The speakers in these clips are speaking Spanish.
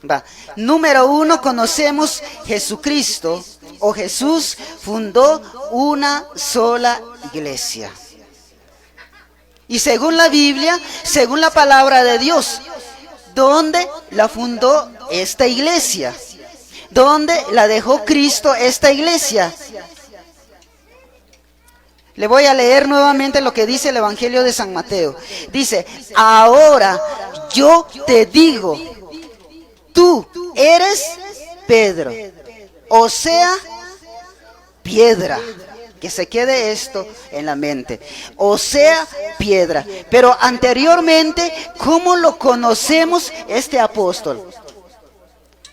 Va. Número uno, conocemos Jesucristo o Jesús fundó una sola iglesia. Y según la Biblia, según la palabra de Dios, ¿dónde la fundó esta iglesia? ¿Dónde la dejó Cristo esta iglesia? Le voy a leer nuevamente lo que dice el Evangelio de San Mateo. Dice, ahora yo te digo, tú eres Pedro, o sea, piedra. Que se quede esto en la mente. O sea, piedra. Pero anteriormente, ¿cómo lo conocemos este apóstol?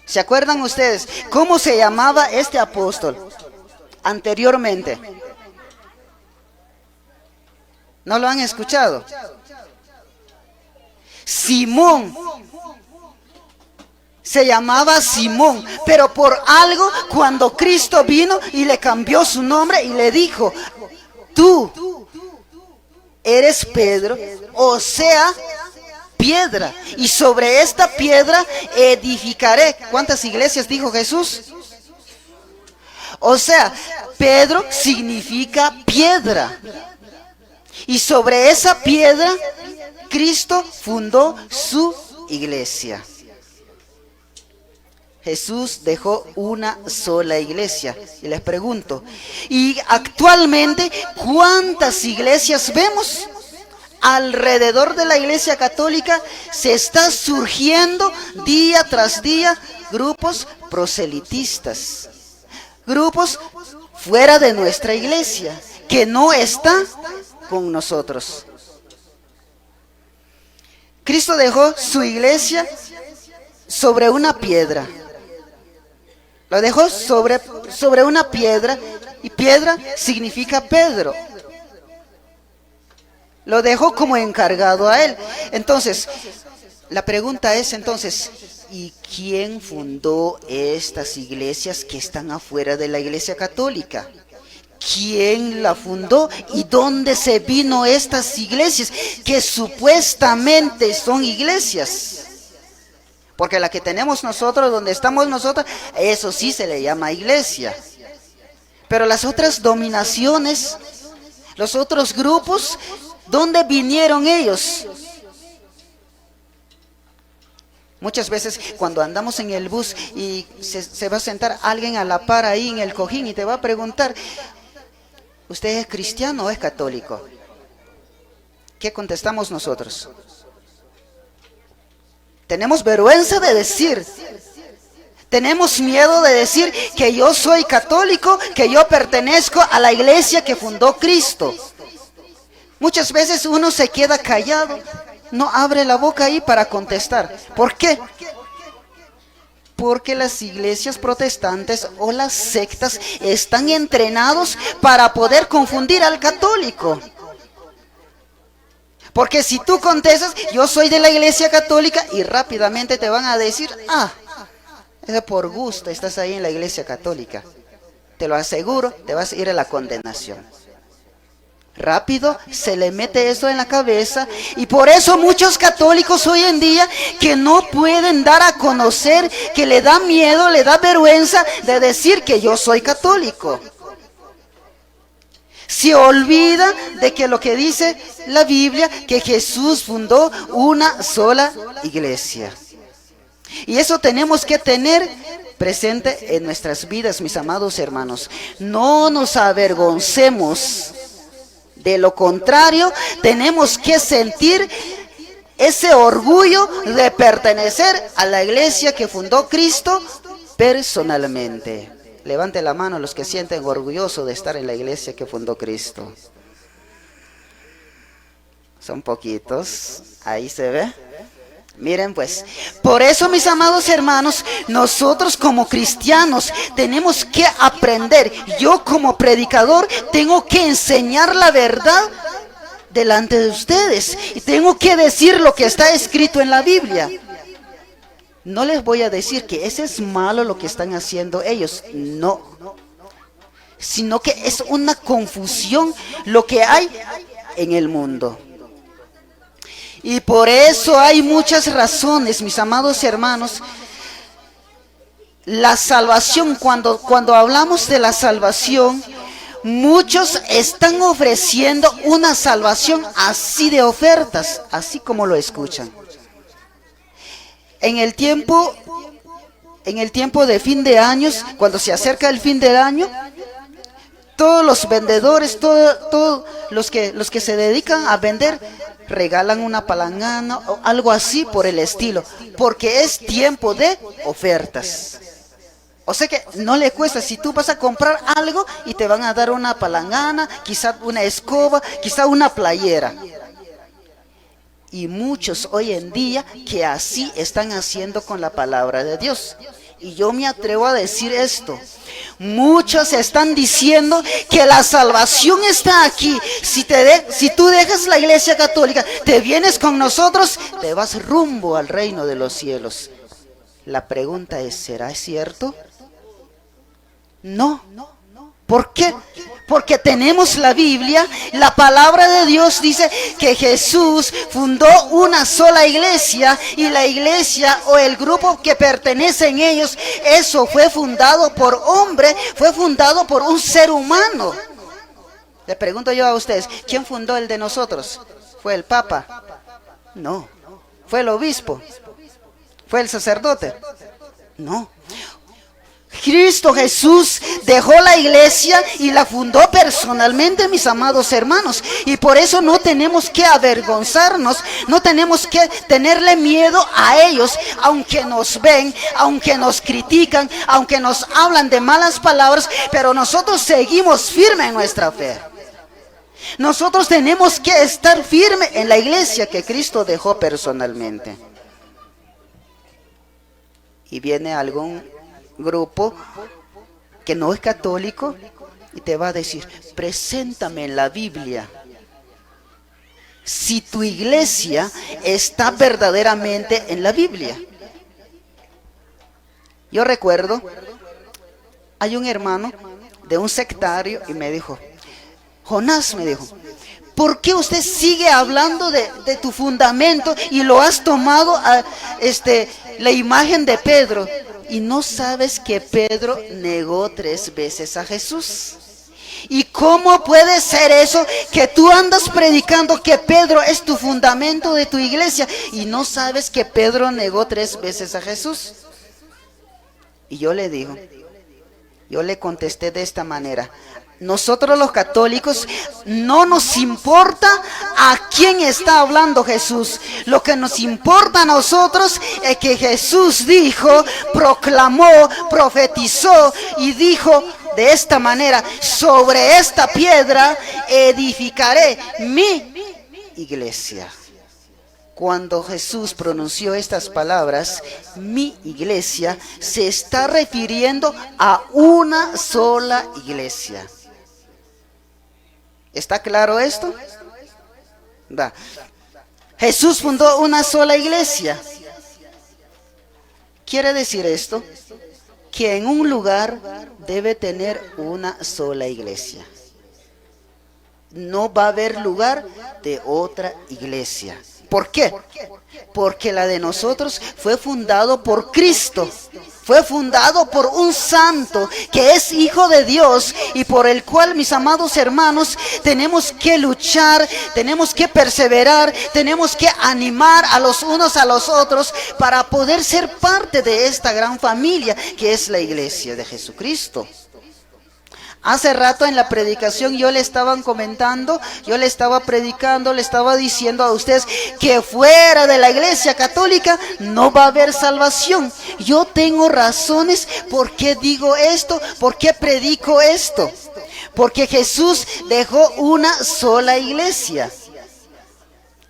¿Se acuerdan ustedes? ¿Cómo se llamaba este apóstol anteriormente? ¿No lo han escuchado? Simón. Se llamaba Simón, pero por algo cuando Cristo vino y le cambió su nombre y le dijo, tú eres Pedro, o sea, piedra, y sobre esta piedra edificaré. ¿Cuántas iglesias dijo Jesús? O sea, Pedro significa piedra, y sobre esa piedra Cristo fundó su iglesia. Jesús dejó una sola iglesia. Y les pregunto, ¿y actualmente cuántas iglesias vemos? Alrededor de la iglesia católica se está surgiendo día tras día grupos proselitistas. Grupos fuera de nuestra iglesia, que no están con nosotros. Cristo dejó su iglesia sobre una piedra. Lo dejó sobre una piedra, y piedra significa Pedro. Lo dejó como encargado a él. Entonces, la pregunta es entonces, ¿y quién fundó estas iglesias que están afuera de la iglesia católica? ¿Quién la fundó? ¿Y dónde se vino estas iglesias que supuestamente son iglesias? Porque la que tenemos nosotros, donde estamos nosotros, eso sí se le llama iglesia. Pero las otras dominaciones, los otros grupos, ¿dónde vinieron ellos? Muchas veces cuando andamos en el bus y se va a sentar alguien a la par ahí en el cojín y te va a preguntar, ¿usted es cristiano o es católico? ¿Qué contestamos nosotros? Tenemos vergüenza de decir, tenemos miedo de decir que yo soy católico, que yo pertenezco a la iglesia que fundó Cristo. Muchas veces uno se queda callado, no abre la boca ahí para contestar. ¿Por qué? Porque las iglesias protestantes o las sectas están entrenados para poder confundir al católico. Porque si tú contestas, yo soy de la iglesia católica, y rápidamente te van a decir, es por gusto, estás ahí en la iglesia católica. Te lo aseguro, te vas a ir a la condenación. Rápido se le mete eso en la cabeza, y por eso muchos católicos hoy en día que no pueden dar a conocer, que le da miedo, le da vergüenza de decir que yo soy católico. Se olvida de que lo que dice la Biblia, que Jesús fundó una sola iglesia. Y eso tenemos que tener presente en nuestras vidas, mis amados hermanos. No nos avergoncemos. De lo contrario, tenemos que sentir ese orgullo de pertenecer a la iglesia que fundó Cristo personalmente. Levante la mano los que sienten orgullosos de estar en la iglesia que fundó Cristo. Son poquitos, ahí se ve. Miren pues, por eso mis amados hermanos, nosotros como cristianos tenemos que aprender. Yo como predicador tengo que enseñar la verdad delante de ustedes. Y tengo que decir lo que está escrito en la Biblia. No les voy a decir que ese es malo lo que están haciendo ellos, no. Sino que es una confusión lo que hay en el mundo. Y por eso hay muchas razones, mis amados hermanos, la salvación, cuando hablamos de la salvación, muchos están ofreciendo una salvación así de ofertas, así como lo escuchan. En el tiempo de fin de años, cuando se acerca el fin del año, todos los vendedores, todos los que se dedican a vender, regalan una palangana o algo así por el estilo, porque es tiempo de ofertas. O sea que no le cuesta, si tú vas a comprar algo y te van a dar una palangana, quizá una escoba, quizá una playera. Y muchos hoy en día que así están haciendo con la palabra de Dios. Y yo me atrevo a decir esto. Muchos están diciendo que la salvación está aquí. Si tú dejas la iglesia católica, te vienes con nosotros, te vas rumbo al reino de los cielos. La pregunta es, ¿será cierto? No. ¿Por qué? Porque tenemos la Biblia, la palabra de Dios dice que Jesús fundó una sola iglesia y la iglesia o el grupo que pertenecen ellos, eso fue fundado por hombre, fue fundado por un ser humano. Le pregunto yo a ustedes, ¿quién fundó el de nosotros? ¿Fue el Papa? No. ¿Fue el obispo? ¿Fue el sacerdote? No. Cristo Jesús dejó la iglesia y la fundó personalmente, mis amados hermanos. Y por eso no tenemos que avergonzarnos, no tenemos que tenerle miedo a ellos, aunque nos ven, aunque nos critican, aunque nos hablan de malas palabras, pero nosotros seguimos firmes en nuestra fe. Nosotros tenemos que estar firmes en la iglesia que Cristo dejó personalmente. Y viene algún grupo que no es católico y te va a decir, preséntame en la Biblia si tu iglesia está verdaderamente en la Biblia. Yo recuerdo, hay un hermano de un sectario y me dijo, Jonás, me dijo, ¿por qué usted sigue hablando de tu fundamento y lo has tomado a la imagen de Pedro? Y no sabes que Pedro negó 3 veces a Jesús. ¿Y cómo puede ser eso que tú andas predicando que Pedro es tu fundamento de tu iglesia y no sabes que Pedro negó 3 veces a Jesús? Y yo le contesté de esta manera. Nosotros los católicos no nos importa a quién está hablando Jesús. Lo que nos importa a nosotros es que Jesús dijo, proclamó, profetizó y dijo de esta manera, sobre esta piedra edificaré mi iglesia. Cuando Jesús pronunció estas palabras, mi iglesia, se está refiriendo a una sola iglesia. ¿Está claro esto? Va. Jesús fundó una sola iglesia. ¿Quiere decir esto? Que en un lugar debe tener una sola iglesia. No va a haber lugar de otra iglesia. ¿Por qué? Porque la de nosotros fue fundado por Cristo. Fue fundado por un santo que es hijo de Dios y por el cual, mis amados hermanos, tenemos que luchar, tenemos que perseverar, tenemos que animar a los unos a los otros para poder ser parte de esta gran familia que es la iglesia de Jesucristo. Hace rato en la predicación yo le estaba comentando, yo le estaba predicando, le estaba diciendo a ustedes que fuera de la iglesia católica no va a haber salvación. Yo tengo razones por qué digo esto, por qué predico esto. Porque Jesús dejó una sola iglesia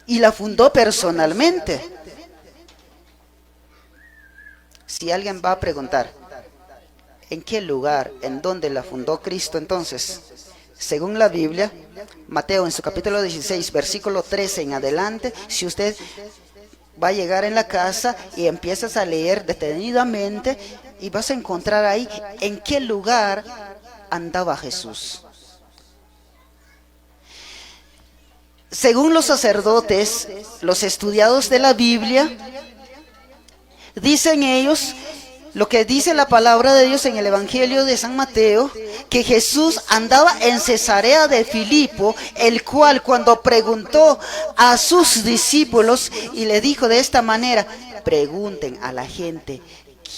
y la fundó personalmente. Si alguien va a preguntar, ¿en qué lugar, en dónde la fundó Cristo entonces? Según la Biblia, Mateo en su capítulo 16, versículo 13 en adelante, si usted va a llegar en la casa y empiezas a leer detenidamente y vas a encontrar ahí en qué lugar andaba Jesús. Según los sacerdotes, los estudiados de la Biblia, dicen ellos lo que dice la palabra de Dios en el Evangelio de San Mateo, que Jesús andaba en Cesarea de Filipo, el cual cuando preguntó a sus discípulos y le dijo de esta manera, pregunten a la gente,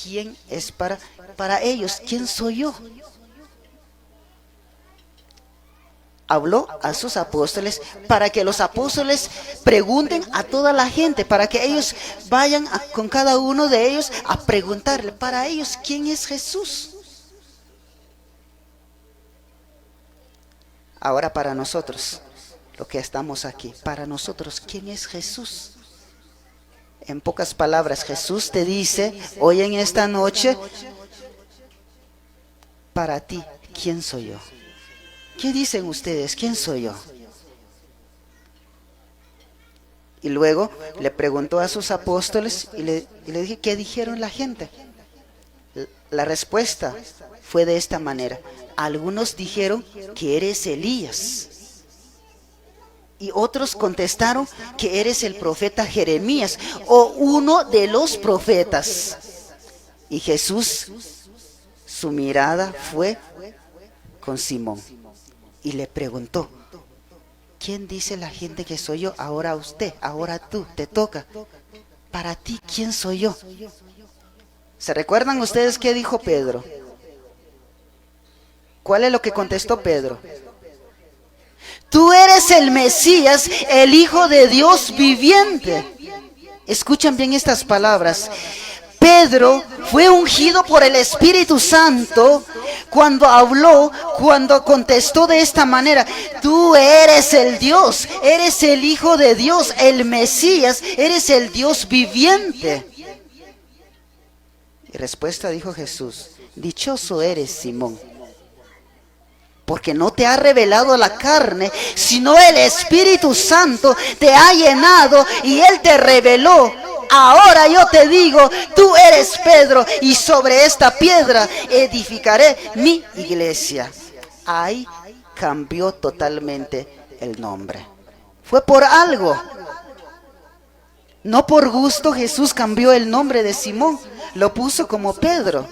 ¿quién es para ellos? ¿Quién soy yo? Habló a sus apóstoles para que los apóstoles pregunten a toda la gente, para que ellos vayan con cada uno de ellos a preguntarle para ellos quién es Jesús. Ahora para nosotros, los que estamos aquí, para nosotros, ¿quién es Jesús? En pocas palabras, Jesús te dice hoy en esta noche, para ti, ¿quién soy yo? ¿Qué dicen ustedes? ¿Quién soy yo? Y luego le preguntó a sus apóstoles y le dije, ¿qué dijeron la gente? La respuesta fue de esta manera. Algunos dijeron que eres Elías. Y otros contestaron que eres el profeta Jeremías o uno de los profetas. Y Jesús, su mirada fue con Simón. Y le preguntó, ¿quién dice la gente que soy yo? Ahora usted, ahora tú, te toca. Para ti, ¿quién soy yo? ¿Se recuerdan ustedes qué dijo Pedro? ¿Cuál es lo que contestó Pedro? Tú eres el Mesías, el Hijo de Dios viviente. Escuchan bien estas palabras. Pedro fue ungido por el Espíritu Santo cuando habló, cuando contestó de esta manera, tú eres el Dios, eres el Hijo de Dios, el Mesías, eres el Dios viviente. Y respuesta dijo Jesús, dichoso eres Simón, porque no te ha revelado la carne, sino el Espíritu Santo te ha llenado y Él te reveló. Ahora yo te digo, tú eres Pedro y sobre esta piedra edificaré mi iglesia. Ahí cambió totalmente el nombre. Fue por algo. No por gusto Jesús cambió el nombre de Simón, lo puso como Pedro.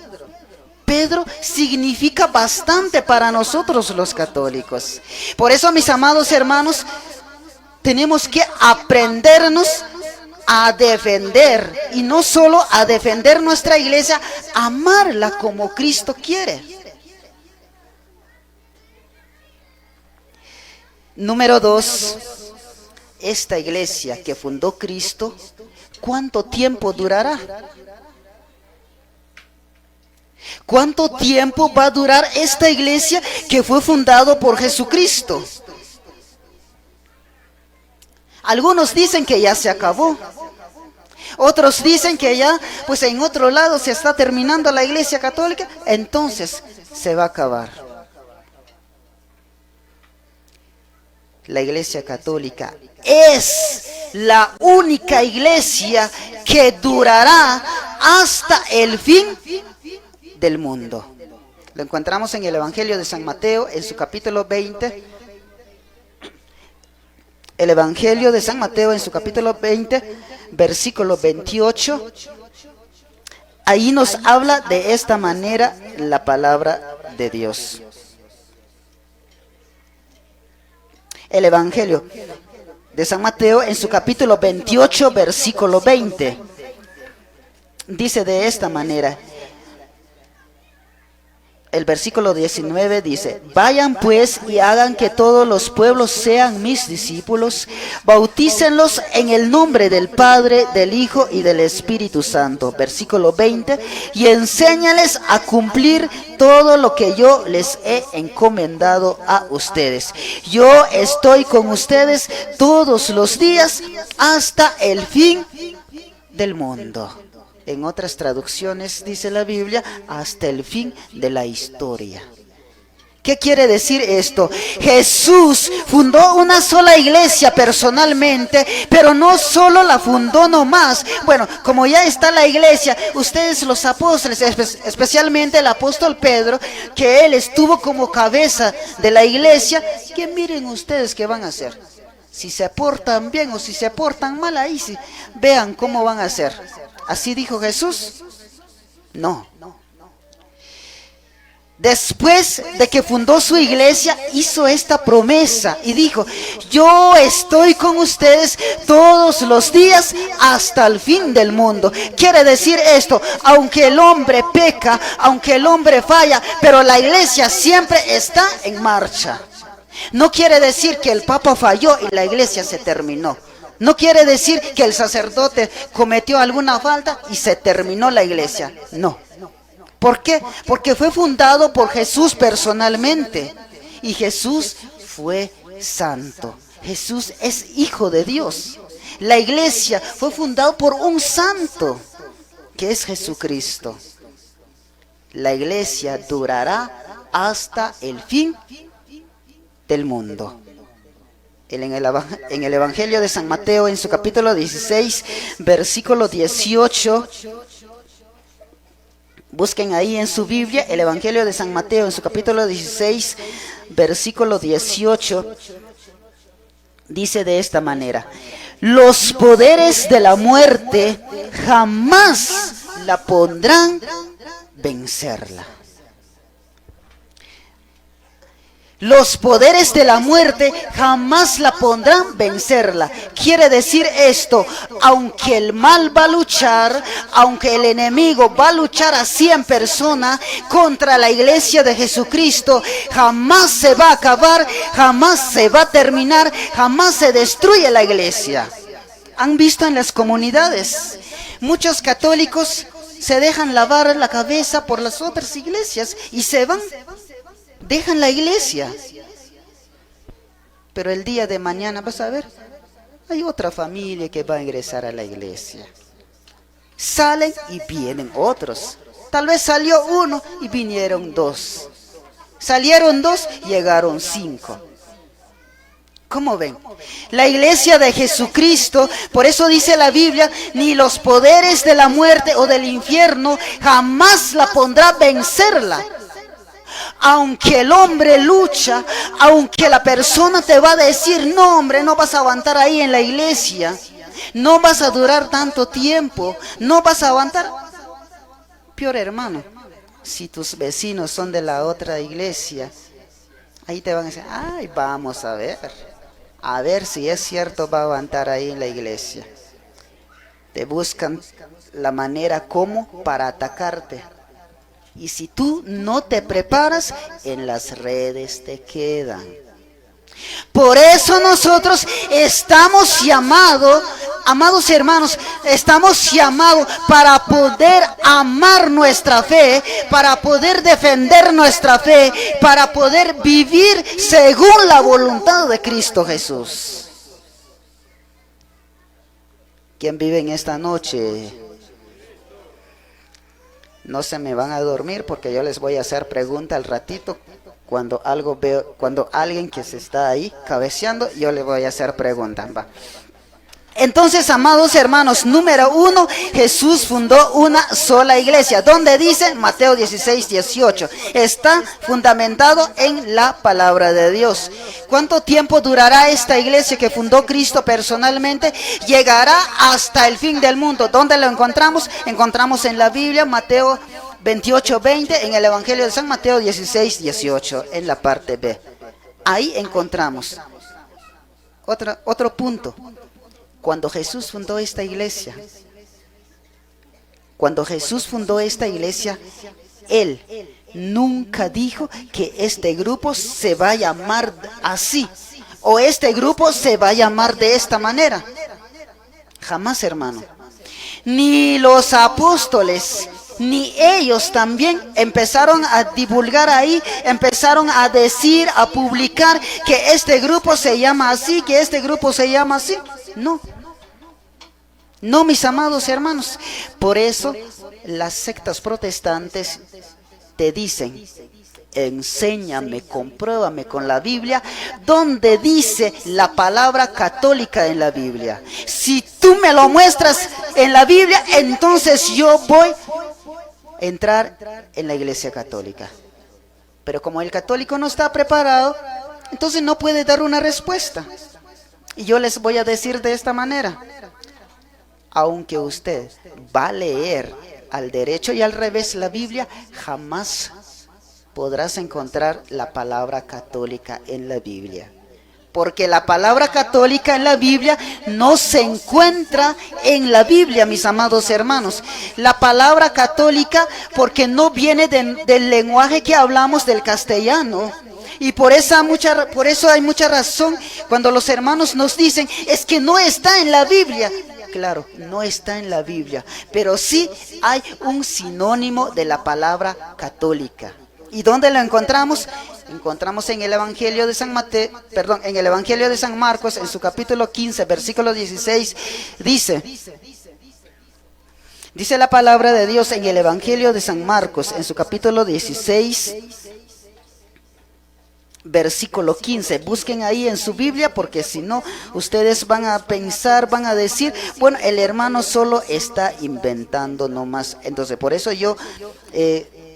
Pedro significa bastante para nosotros los católicos. Por eso, mis amados hermanos, tenemos que aprendernos a defender, y no solo a defender nuestra iglesia, amarla como Cristo quiere. Número 2, esta iglesia que fundó Cristo, ¿cuánto tiempo durará? ¿Cuánto tiempo va a durar esta iglesia que fue fundada por Jesucristo? Algunos dicen que ya se acabó. Otros dicen que ya, pues en otro lado se está terminando la iglesia católica, entonces se va a acabar. La iglesia católica es la única iglesia que durará hasta el fin del mundo. Lo encontramos en el Evangelio de San Mateo, en su capítulo 20. El Evangelio de San Mateo, en su capítulo 20, versículo 28. Ahí nos habla de esta manera la palabra de Dios. El Evangelio de San Mateo, en su capítulo 28, versículo 20. Dice de esta manera. El versículo 19 dice, vayan pues y hagan que todos los pueblos sean mis discípulos, bautícenlos en el nombre del Padre, del Hijo y del Espíritu Santo. Versículo 20, y enséñales a cumplir todo lo que yo les he encomendado a ustedes. Yo estoy con ustedes todos los días hasta el fin del mundo. En otras traducciones dice la Biblia, hasta el fin de la historia. ¿Qué quiere decir esto? Jesús fundó una sola iglesia personalmente, pero no solo la fundó nomás. Bueno, como ya está la iglesia, ustedes los apóstoles, especialmente el apóstol Pedro, que él estuvo como cabeza de la iglesia, que miren ustedes qué van a hacer. Si se portan bien o si se portan mal, ahí sí, vean cómo van a hacer. ¿Así dijo Jesús? No. Después de que fundó su iglesia, hizo esta promesa y dijo: yo estoy con ustedes todos los días hasta el fin del mundo. Quiere decir esto: aunque el hombre peca, aunque el hombre falla, pero la iglesia siempre está en marcha. No quiere decir que el Papa falló y la iglesia se terminó. No quiere decir que el sacerdote cometió alguna falta y se terminó la iglesia. No. ¿Por qué? Porque fue fundado por Jesús personalmente. Y Jesús fue santo. Jesús es hijo de Dios. La iglesia fue fundada por un santo, que es Jesucristo. La iglesia durará hasta el fin del mundo. En el Evangelio de San Mateo, en su capítulo 16, versículo 18... Busquen ahí en su Biblia el Evangelio de San Mateo, en su capítulo 16, versículo 18. Dice de esta manera: los poderes de la muerte jamás la podrán vencerla. Los poderes de la muerte jamás la podrán vencerla. Quiere decir esto: aunque el mal va a luchar, aunque el enemigo va a luchar así en persona contra la iglesia de Jesucristo, jamás se va a acabar, jamás se va a terminar, jamás se destruye la iglesia. ¿Han visto en las comunidades? Muchos católicos se dejan lavar la cabeza por las otras iglesias y se van. Dejan la iglesia, pero el día de mañana vas a ver, hay otra familia que va a ingresar a la iglesia. Salen y vienen otros. Tal vez salió uno y vinieron dos. Salieron dos, llegaron 5. ¿Cómo ven? La iglesia de Jesucristo, por eso dice la Biblia, ni los poderes de la muerte o del infierno jamás la pondrá vencerla. Aunque el hombre lucha, aunque la persona te va a decir: no, hombre, no vas a aguantar ahí en la iglesia, no vas a durar tanto tiempo, no vas a aguantar. Peor, hermano, si tus vecinos son de la otra iglesia, ahí te van a decir: ay, vamos a ver si es cierto, va a aguantar ahí en la iglesia. Te buscan la manera como para atacarte. Y si tú no te preparas, en las redes te quedan. Por eso nosotros estamos llamados, amados hermanos, estamos llamados para poder amar nuestra fe, para poder defender nuestra fe, para poder vivir según la voluntad de Cristo Jesús. ¿Quién vive en esta noche? No se me van a dormir, porque yo les voy a hacer pregunta al ratito. Cuando alguien que se está ahí cabeceando, yo le voy a hacer pregunta. Va. Entonces, amados hermanos, número 1, Jesús fundó una sola iglesia. ¿Dónde dice? Mateo 16, 18. Está fundamentado en la palabra de Dios. ¿Cuánto tiempo durará esta iglesia que fundó Cristo personalmente? Llegará hasta el fin del mundo. ¿Dónde lo encontramos? Encontramos en la Biblia, Mateo 28, 20, en el Evangelio de San Mateo 16, 18, en la parte B. Ahí encontramos otro punto. Cuando Jesús fundó esta iglesia, Él nunca dijo que este grupo se va a llamar así, o este grupo se va a llamar de esta manera. Jamás, hermano. Ni los apóstoles, ni ellos también empezaron a divulgar ahí, empezaron a decir, a publicar que este grupo se llama así, que este grupo se llama así. No, mis amados hermanos. Por eso las sectas protestantes te dicen: enséñame, compruébame con la Biblia donde dice la palabra católica en la Biblia. Si tú me lo muestras en la Biblia, entonces yo voy a entrar en la iglesia católica. Pero como el católico no está preparado, entonces no puede dar una respuesta. Y yo les voy a decir de esta manera: aunque usted va a leer al derecho y al revés la Biblia, jamás podrás encontrar la palabra católica en la Biblia. Porque la palabra católica en la Biblia no se encuentra en la Biblia, mis amados hermanos. La palabra católica, porque no viene del lenguaje que hablamos, del castellano. Y por eso hay mucha razón cuando los hermanos nos dicen, es que no está en la Biblia. Claro, no está en la Biblia, pero sí hay un sinónimo de la palabra católica. ¿Y dónde lo encontramos? Encontramos en el Evangelio de en el Evangelio de San Marcos, en su capítulo 15, versículo 16, dice la palabra de Dios en el Evangelio de San Marcos, en su capítulo 16, versículo 15. Busquen ahí en su Biblia, porque si no, ustedes van a pensar, van a decir, bueno, el hermano solo está inventando nomás. Entonces, por eso yo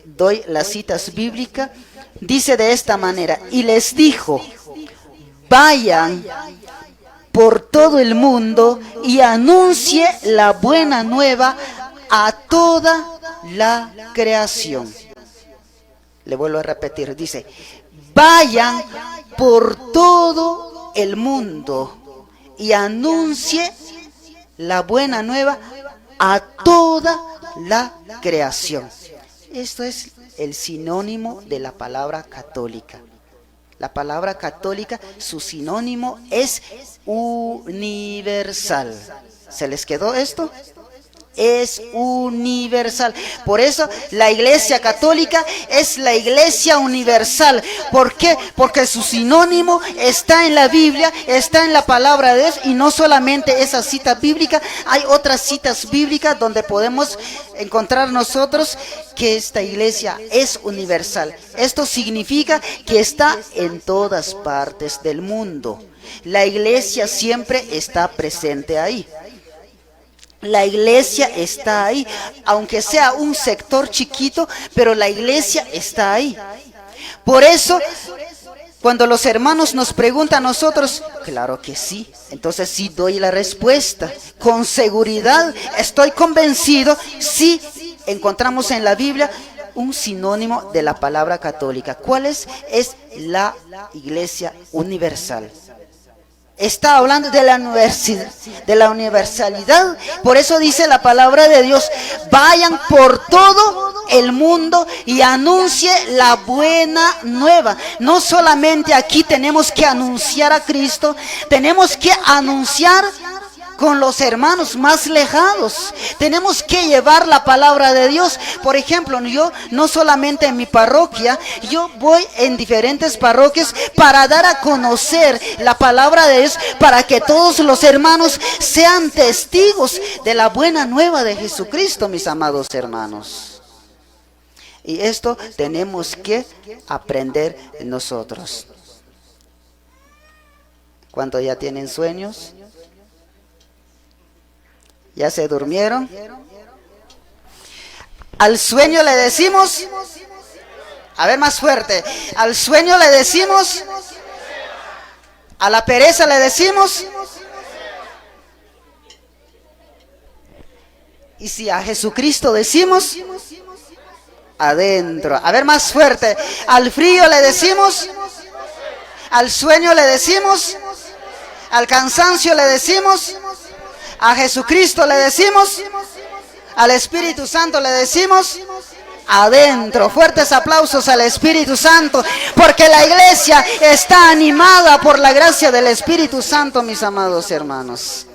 doy las citas bíblicas. Dice de esta manera: y les dijo, vayan por todo el mundo y anuncie la buena nueva a toda la creación. Le vuelvo a repetir, dice, vayan por todo el mundo y anuncie la buena nueva a toda la creación. Esto es el sinónimo de la palabra católica. La palabra católica, su sinónimo es universal. ¿Se les quedó esto? Es universal. Por eso la Iglesia Católica es la Iglesia universal. ¿Por qué? Porque su sinónimo está en la Biblia, está en la palabra de Dios, y no solamente esa cita bíblica, hay otras citas bíblicas donde podemos encontrar nosotros que esta Iglesia es universal. Esto significa que está en todas partes del mundo. La Iglesia siempre está presente ahí. La Iglesia está ahí, aunque sea un sector chiquito, pero la Iglesia está ahí. Por eso, cuando los hermanos nos preguntan a nosotros, claro que sí, entonces sí doy la respuesta. Con seguridad, estoy convencido, sí encontramos en la Biblia un sinónimo de la palabra católica. ¿Cuál es? Es la Iglesia universal. Está hablando de la universalidad. Por eso dice la palabra de Dios: vayan por todo el mundo y anuncie la buena nueva. No solamente aquí tenemos que anunciar a Cristo, tenemos que anunciar con los hermanos más lejanos. Tenemos que llevar la palabra de Dios. Por ejemplo, yo no solamente en mi parroquia, yo voy en diferentes parroquias para dar a conocer la palabra de Dios, para que todos los hermanos sean testigos de la buena nueva de Jesucristo, mis amados hermanos. Y esto tenemos que aprender nosotros. ¿Cuántos ya tienen sueños? ¿Ya se durmieron? Al sueño le decimos, a ver, más fuerte, al sueño le decimos, a la pereza le decimos, y si a Jesucristo decimos, adentro. A ver, más fuerte, al frío le decimos, al sueño le decimos, al cansancio le decimos, a Jesucristo le decimos, al Espíritu Santo le decimos, adentro. Fuertes aplausos al Espíritu Santo, porque la Iglesia está animada por la gracia del Espíritu Santo, mis amados hermanos.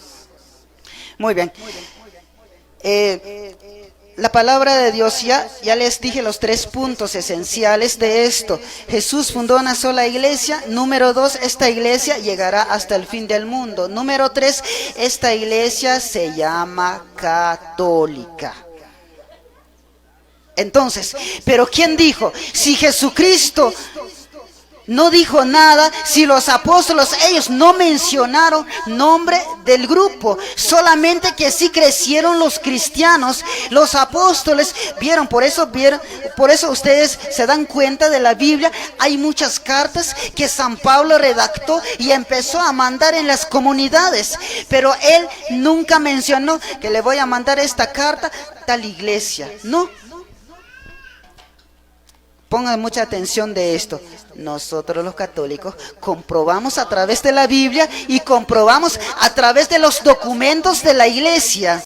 Muy bien. La palabra de Dios, ya les dije los 3 puntos esenciales de esto. Jesús fundó una sola iglesia. Número 2, esta iglesia llegará hasta el fin del mundo. Número 3, esta iglesia se llama católica. Entonces, ¿pero quién dijo? Si Jesucristo no dijo nada si los apóstoles, ellos no mencionaron nombre del grupo, solamente que sí crecieron los cristianos, los apóstoles vieron, por eso ustedes se dan cuenta de la Biblia, hay muchas cartas que San Pablo redactó y empezó a mandar en las comunidades, pero él nunca mencionó que le voy a mandar esta carta a tal iglesia, no. Pongan mucha atención de esto. Nosotros los católicos comprobamos a través de la Biblia y comprobamos a través de los documentos de la iglesia.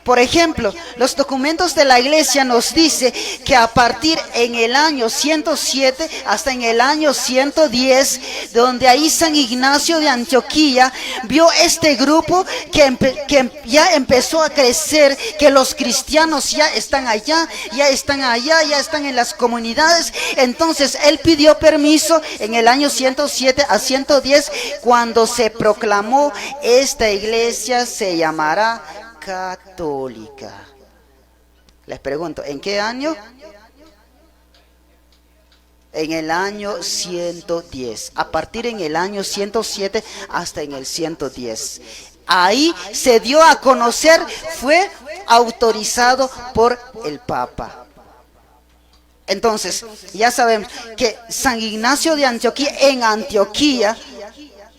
Por ejemplo, los documentos de la iglesia nos dice que a partir en el año 107 hasta en el año 110, donde ahí San Ignacio de Antioquía vio este grupo que ya empezó a crecer, que los cristianos ya están allá, ya están en las comunidades. Entonces él pidió permiso en el año 107 a 110, cuando se proclamó: esta iglesia se llamará católica. Les pregunto, ¿en qué año? En el año 110. A partir en el año 107 hasta en el 110. Ahí se dio a conocer, fue autorizado por el Papa. Entonces, ya sabemos que San Ignacio de Antioquía, en Antioquía,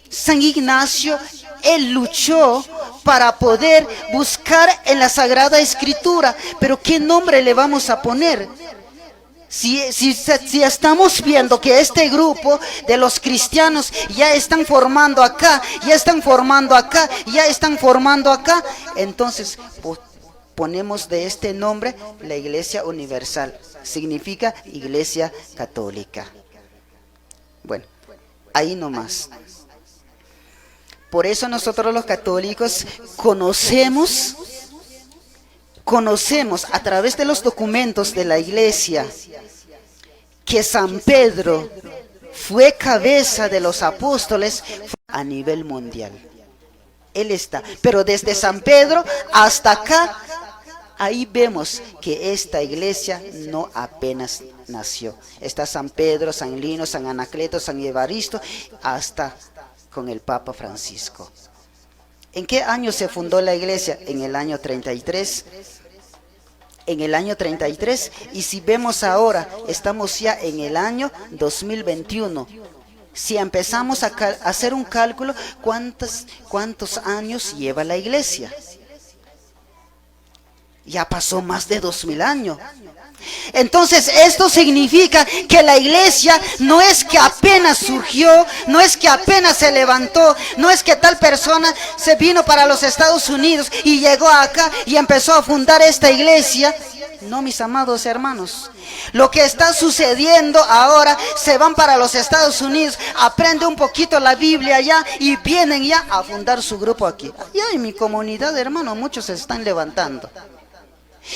San Ignacio, él luchó para poder buscar en la Sagrada Escritura. Pero ¿qué nombre le vamos a poner? Si estamos viendo que este grupo de los cristianos ya están formando acá, entonces ponemos de este nombre la Iglesia Universal. Significa Iglesia Católica. Bueno, ahí nomás. Por eso nosotros los católicos conocemos a través de los documentos de la iglesia que San Pedro fue cabeza de los apóstoles a nivel mundial. Él está, pero desde San Pedro hasta acá, ahí vemos que esta iglesia no apenas nació. Está San Pedro, San Lino, San Anacleto, San Evaristo, hasta con el Papa Francisco. ¿En qué año se fundó la iglesia? En el año 33. En el año 33. Y si vemos ahora, estamos ya en el año 2021. Si empezamos a hacer un cálculo, ¿cuántos años lleva la iglesia? Ya pasó más de 2000 años. Entonces esto significa que la iglesia no es que apenas surgió, no es que apenas se levantó, no es que tal persona se vino para los Estados Unidos y llegó acá y empezó a fundar esta iglesia. No, mis amados hermanos, lo que está sucediendo ahora, se van para los Estados Unidos, aprenden un poquito la Biblia allá y vienen ya a fundar su grupo aquí. Ya en mi comunidad, hermano, muchos se están levantando.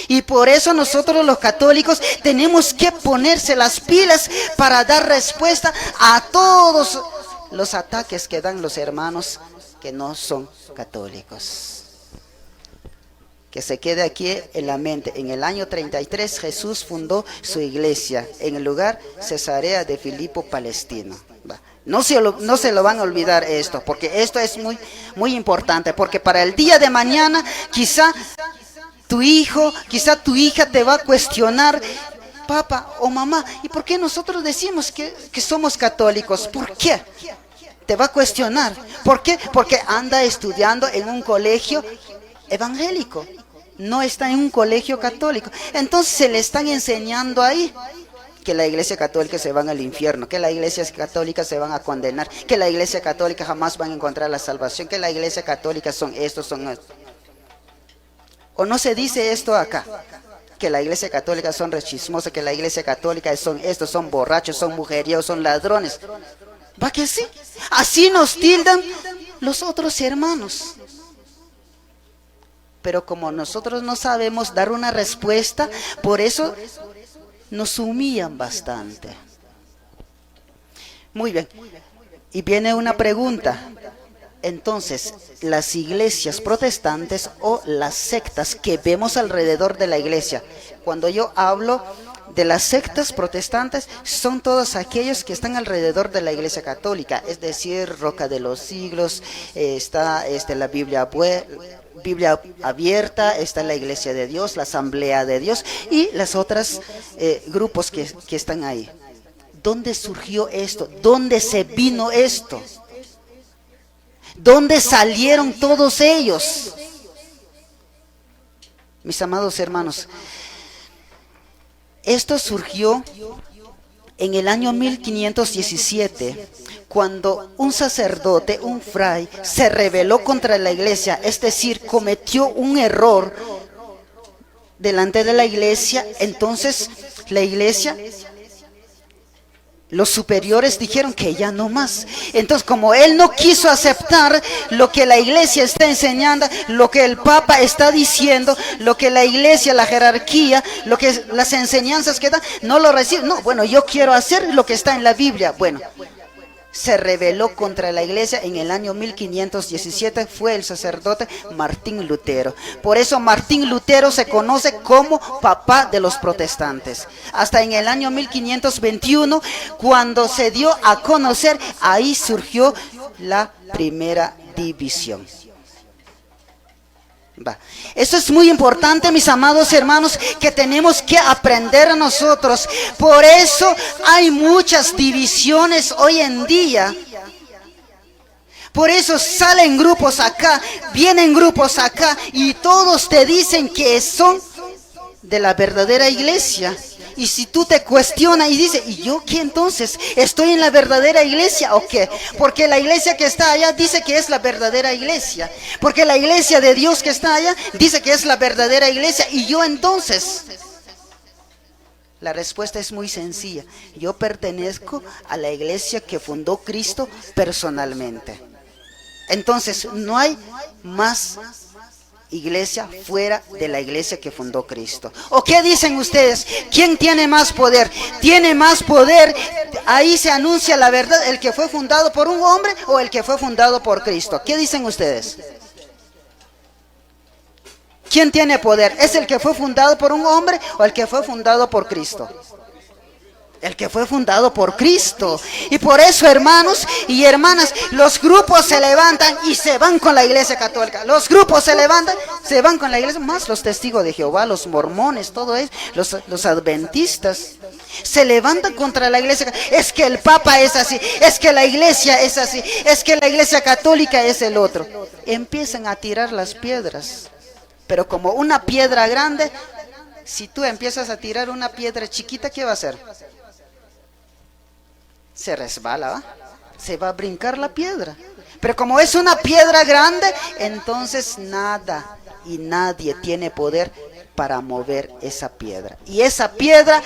Y por eso nosotros los católicos tenemos que ponerse las pilas para dar respuesta a todos los ataques que dan los hermanos que no son católicos. Que se quede aquí en la mente. En el año 33 Jesús fundó su iglesia en el lugar Cesarea de Filipo, Palestina. No se lo van a olvidar esto, porque esto es muy importante, porque para el día de mañana quizá tu hijo, quizá tu hija te va a cuestionar: papá o mamá, ¿y por qué nosotros decimos que somos católicos? ¿Por qué? Te va a cuestionar. ¿Por qué? Porque anda estudiando en un colegio evangélico, no está en un colegio católico. Entonces se le están enseñando ahí que la iglesia católica se van al infierno, que la iglesia católica se van a condenar, que la iglesia católica jamás van a encontrar la salvación, que la iglesia católica son estos, son estos. ¿O no se dice esto acá? Que la iglesia católica son rechismosas, que la iglesia católica son estos, son borrachos, son mujeriegos, son ladrones. ¿Va que sí? Así nos tildan los otros hermanos. Pero como nosotros no sabemos dar una respuesta, por eso nos humillan bastante. Muy bien. Y viene una pregunta. Entonces, las iglesias protestantes o las sectas que vemos alrededor de la iglesia, cuando yo hablo de las sectas protestantes son todos aquellos que están alrededor de la Iglesia Católica, es decir, Roca de los Siglos, está la Biblia abierta, está la Iglesia de Dios, la Asamblea de Dios y las otras grupos que están ahí. ¿Dónde surgió esto? ¿Dónde se vino esto? ¿Dónde salieron todos ellos? Mis amados hermanos, esto surgió en el año 1517, cuando un sacerdote, un fray, se rebeló contra la iglesia, es decir, cometió un error delante de la iglesia. Entonces la iglesia, los superiores dijeron que ya no más. Entonces, como él no quiso aceptar lo que la iglesia está enseñando, lo que el Papa está diciendo, lo que la iglesia, la jerarquía, lo que las enseñanzas que da, no lo recibe. No, bueno, yo quiero hacer lo que está en la Biblia. Bueno, se rebeló contra la iglesia en el año 1517, fue el sacerdote Martín Lutero. Por eso Martín Lutero se conoce como papá de los protestantes. Hasta en el año 1521, cuando se dio a conocer, ahí surgió la primera división. Eso es muy importante, mis amados hermanos, que tenemos que aprender nosotros. Por eso hay muchas divisiones hoy en día. Por eso salen grupos acá, vienen grupos acá y todos te dicen que son de la verdadera iglesia. Y si tú te cuestionas y dices, ¿y yo qué entonces? ¿Estoy en la verdadera iglesia o qué? Porque la iglesia que está allá dice que es la verdadera iglesia. Porque la iglesia de Dios que está allá dice que es la verdadera iglesia. ¿Y yo entonces? La respuesta es muy sencilla. Yo pertenezco a la iglesia que fundó Cristo personalmente. Entonces, no hay más iglesia fuera de la iglesia que fundó Cristo. ¿O qué dicen ustedes? ¿Quién tiene más poder? ¿Tiene más poder? Ahí se anuncia la verdad, el que fue fundado por un hombre o el que fue fundado por Cristo. ¿Qué dicen ustedes? ¿Quién tiene poder? ¿Es el que fue fundado por un hombre o el que fue fundado por Cristo? El que fue fundado por Cristo. Y por eso, hermanos y hermanas, los grupos se levantan y se van con la iglesia católica. Los grupos se levantan, se van con la iglesia, más los testigos de Jehová, los mormones, todo eso, los adventistas. Se levantan contra la iglesia. Es que el Papa es así, es que la iglesia es así, es que la iglesia católica es el otro. Empiezan a tirar las piedras. Pero como una piedra grande, si tú empiezas a tirar una piedra chiquita, ¿qué va a hacer? Se resbala, ¿va? Se va a brincar la piedra. Pero como es una piedra grande, entonces nada y nadie tiene poder para mover esa piedra. Y esa piedra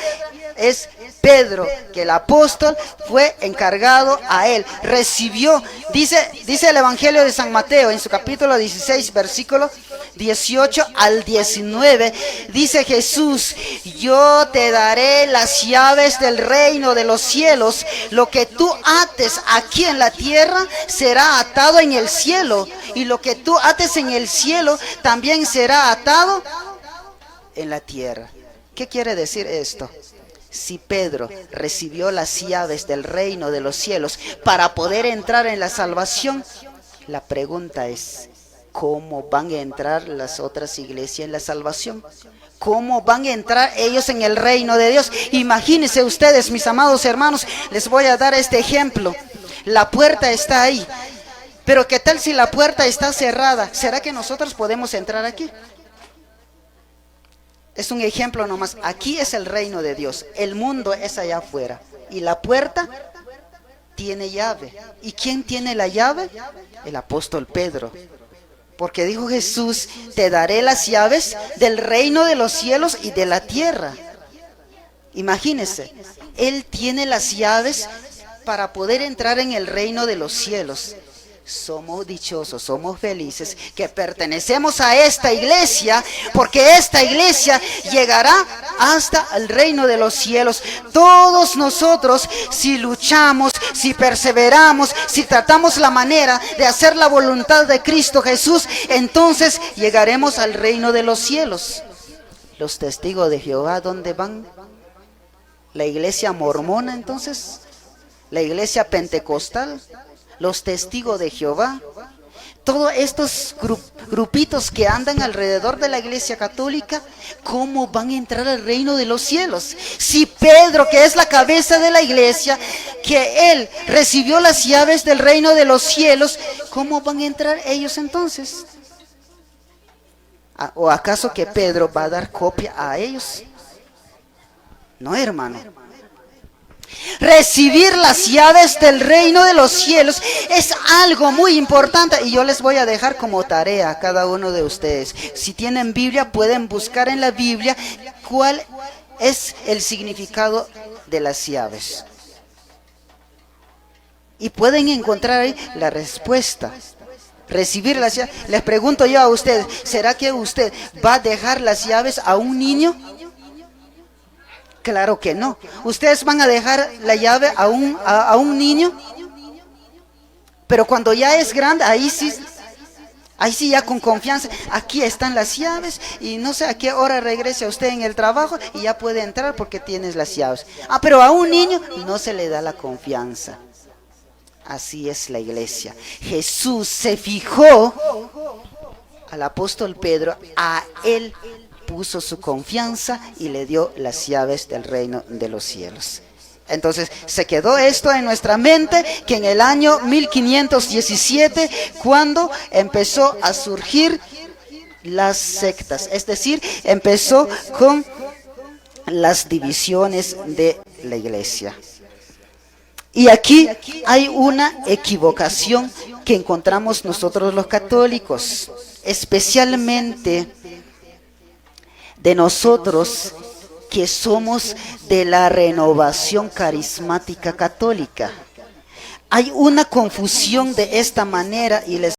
es Pedro, que el apóstol fue encargado a él. Recibió, dice el Evangelio de San Mateo en su capítulo 16, versículo 18 al 19, dice Jesús: yo te daré las llaves del reino de los cielos. Lo que tú ates aquí en la tierra será atado en el cielo, y lo que tú ates en el cielo también será atado en la tierra. ¿Qué quiere decir esto? Si Pedro recibió las llaves del reino de los cielos para poder entrar en la salvación, la pregunta es: ¿cómo van a entrar las otras iglesias en la salvación? ¿Cómo van a entrar ellos en el reino de Dios? Imagínense ustedes, mis amados hermanos, les voy a dar este ejemplo. La puerta está ahí, pero ¿qué tal si la puerta está cerrada? ¿Será que nosotros podemos entrar aquí? Es un ejemplo nomás. Aquí es el reino de Dios, el mundo es allá afuera, y la puerta tiene llave. ¿Y quién tiene la llave? El apóstol Pedro. Porque dijo Jesús: te daré las llaves del reino de los cielos y de la tierra. Imagínense, él tiene las llaves para poder entrar en el reino de los cielos. Somos dichosos, somos felices que pertenecemos a esta iglesia, porque esta iglesia llegará hasta el reino de los cielos. Todos nosotros, si luchamos, si perseveramos, si tratamos la manera de hacer la voluntad de Cristo Jesús, entonces llegaremos al reino de los cielos. Los testigos de Jehová, ¿dónde van? La iglesia mormona entonces, la iglesia pentecostal, los testigos de Jehová, todos estos grupitos que andan alrededor de la iglesia católica, ¿cómo van a entrar al reino de los cielos? Si Pedro, que es la cabeza de la iglesia, que él recibió las llaves del reino de los cielos, ¿cómo van a entrar ellos entonces? ¿O acaso que Pedro va a dar copia a ellos? No, hermano. Recibir las llaves del reino de los cielos es algo muy importante, y yo les voy a dejar como tarea a cada uno de ustedes. Si tienen Biblia, pueden buscar en la Biblia cuál es el significado de las llaves. Y pueden encontrar ahí la respuesta. Recibir las llaves. Les pregunto yo a ustedes, ¿será que usted va a dejar las llaves a un niño? Claro que no. ¿Ustedes van a dejar la llave a un niño? Pero cuando ya es grande, ahí sí ya con confianza, aquí están las llaves y no sé a qué hora regrese usted en el trabajo y ya puede entrar porque tienes las llaves. Pero a un niño no se le da la confianza. Así es la iglesia. Jesús se fijó al apóstol Pedro, a él puso su confianza y le dio las llaves del reino de los cielos. Entonces se quedó esto en nuestra mente, que en el año 1517, cuando empezó a surgir las sectas, es decir, empezó con las divisiones de la iglesia. Y aquí hay una equivocación que encontramos nosotros los católicos, especialmente de nosotros que somos de la renovación carismática católica. Hay una confusión de esta manera y les